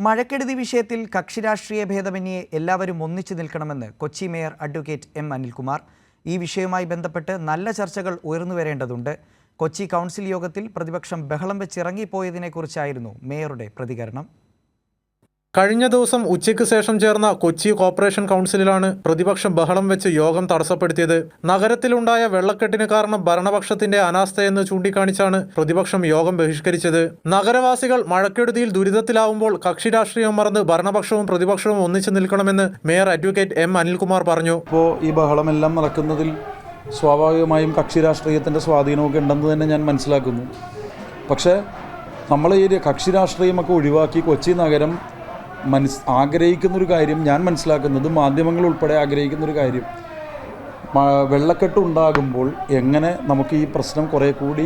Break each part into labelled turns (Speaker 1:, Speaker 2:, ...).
Speaker 1: മഴക്കെടുതി വിഷയത്തിൽ കക്ഷിരാഷ്ട്രീയ ഭേദമന്യേ എല്ലാവരും ഒന്നിച്ചു നിൽക്കണമെന്ന് Kochi mayor advocate M Anilkumar. ഈ വിഷയവുമായി ബന്ധപ്പെട്ട് നല്ല ചർച്ചകൾ ഉയർന്നുവരേണ്ടതുണ്ട്. കൊച്ചി കൗൺസിൽ യോഗത്തിൽ പ്രതിപക്ഷം ബഹളം വെച്ചിറങ്ങിപ്പോയതിനെക്കുറിച്ചായിരുന്നു മേയറുടെ പ്രതികരണം.
Speaker 2: കഴിഞ്ഞ ദിവസം ഉച്ചയ്ക്ക് ശേഷം ചേർന്ന കൊച്ചി കോർപ്പറേഷൻ കൗൺസിലാണ് പ്രതിപക്ഷം ബഹളം വെച്ച് യോഗം തടസ്സപ്പെടുത്തിയത്. നഗരത്തിലുണ്ടായ വെള്ളക്കെട്ടിന് കാരണം ഭരണപക്ഷത്തിന്റെ അനാസ്ഥയെന്ന് ചൂണ്ടിക്കാണിച്ചാണ് പ്രതിപക്ഷം യോഗം ബഹിഷ്കരിച്ചത്. നഗരവാസികൾ മഴക്കെടുതിയിൽ ദുരിതത്തിലാവുമ്പോൾ കക്ഷി രാഷ്ട്രീയം മറന്ന് ഭരണപക്ഷവും പ്രതിപക്ഷവും ഒന്നിച്ചു നിൽക്കണമെന്ന് മേയർ അഡ്വക്കേറ്റ് എം അനിൽകുമാർ പറഞ്ഞു.
Speaker 3: ഇപ്പോൾ ഈ ബഹളമെല്ലാം നടക്കുന്നതിൽ സ്വാഭാവികമായും കക്ഷി രാഷ്ട്രീയത്തിൻ്റെ സ്വാധീനമൊക്കെ ഉണ്ടെന്ന് തന്നെ ഞാൻ മനസ്സിലാക്കുന്നു. പക്ഷേ നമ്മൾ ഈ കക്ഷി രാഷ്ട്രീയമൊക്കെ ഒഴിവാക്കി കൊച്ചി നഗരം ആഗ്രഹിക്കുന്നൊരു കാര്യം, ഞാൻ മനസ്സിലാക്കുന്നത് മാധ്യമങ്ങൾ ഉൾപ്പെടെ ആഗ്രഹിക്കുന്നൊരു കാര്യം, വെള്ളക്കെട്ട് ഉണ്ടാകുമ്പോൾ എങ്ങനെ നമുക്ക് ഈ പ്രശ്നം കുറേ കൂടി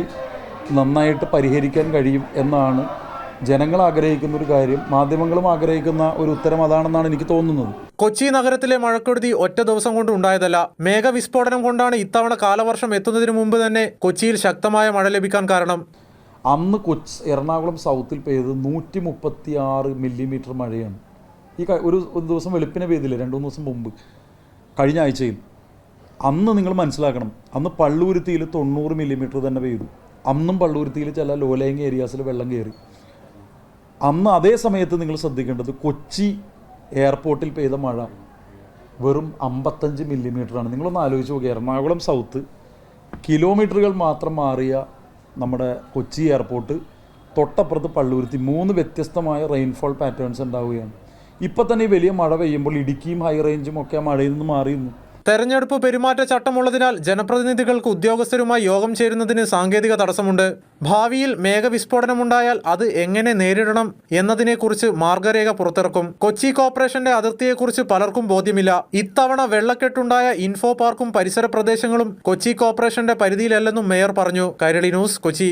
Speaker 3: നന്നായിട്ട് പരിഹരിക്കാൻ കഴിയും എന്നാണ് ജനങ്ങൾ ആഗ്രഹിക്കുന്നൊരു കാര്യം. മാധ്യമങ്ങളും ആഗ്രഹിക്കുന്ന ഒരു ഉത്തരം അതാണെന്നാണ് എനിക്ക് തോന്നുന്നത്.
Speaker 2: കൊച്ചി നഗരത്തിലെ മഴക്കെടുതി ഒറ്റ ദിവസം കൊണ്ട് ഉണ്ടായതല്ല. മേഘവിസ്ഫോടനം കൊണ്ടാണ് ഇത്തവണ കാലവർഷം എത്തുന്നതിന് മുമ്പ് തന്നെ കൊച്ചിയിൽ ശക്തമായ മഴ ലഭിക്കാൻ കാരണം.
Speaker 3: അന്ന് എറണാകുളം സൗത്തിൽ പെയ്ത് 136 മില്ലിമീറ്റർ മഴയാണ്. ഒരു ദിവസം വെളുപ്പിനെ പെയ്തില്ല, 2-3 ദിവസം മുമ്പ്, കഴിഞ്ഞ ആഴ്ചയിൽ. അന്ന് നിങ്ങൾ മനസ്സിലാക്കണം, അന്ന് പള്ളുരുത്തിയിൽ 90 മില്ലിമീറ്റർ തന്നെ പെയ്തു. അന്നും പള്ളുരുത്തിയിൽ ചില ലോലയങ് ഏരിയാസിൽ വെള്ളം കയറി. അന്ന് അതേ സമയത്ത് നിങ്ങൾ ശ്രദ്ധിക്കേണ്ടത് കൊച്ചി എയർപോർട്ടിൽ പെയ്ത മഴ വെറും 55 മില്ലിമീറ്ററാണ്. നിങ്ങളൊന്ന് ആലോചിച്ച് നോക്കുക. എറണാകുളം സൗത്ത് കിലോമീറ്ററുകൾ മാത്രം മാറിയ നമ്മുടെ കൊച്ചി എയർപോർട്ട്, തൊട്ടപ്പുറത്ത് പള്ളുരുത്തി, 3 വ്യത്യസ്തമായ റെയിൻഫോൾ പാറ്റേൺസ് ഉണ്ടാവുകയാണ്. ഇപ്പം തന്നെ ഈ വലിയ മഴ പെയ്യുമ്പോൾ ഇടുക്കിയും ഹൈ റേഞ്ചും ഒക്കെ മഴയിൽ നിന്ന് മാറിയിരുന്നു.
Speaker 2: തെരഞ്ഞെടുപ്പ് പെരുമാറ്റച്ചട്ടമുള്ളതിനാൽ ജനപ്രതിനിധികൾക്ക് ഉദ്യോഗസ്ഥരുമായി യോഗം ചേരുന്നതിന് സാങ്കേതിക തടസ്സമുണ്ട്. ഭാവിയിൽ മേഘവിസ്ഫോടനമുണ്ടായാൽ അത് എങ്ങനെ നേരിടണം എന്നതിനെക്കുറിച്ച് മാർഗരേഖ പുറത്തിറക്കും. കൊച്ചി കോർപ്പറേഷന്റെ അതിർത്തിയെക്കുറിച്ച് പലർക്കും ബോധ്യമില്ല. ഇത്തവണ വെള്ളക്കെട്ടുണ്ടായ ഇൻഫോ പാർക്കും പരിസര പ്രദേശങ്ങളും കൊച്ചി കോർപ്പറേഷന്റെ പരിധിയിലല്ലെന്നും മേയർ പറഞ്ഞു. കൈരളി ന്യൂസ്, കൊച്ചി.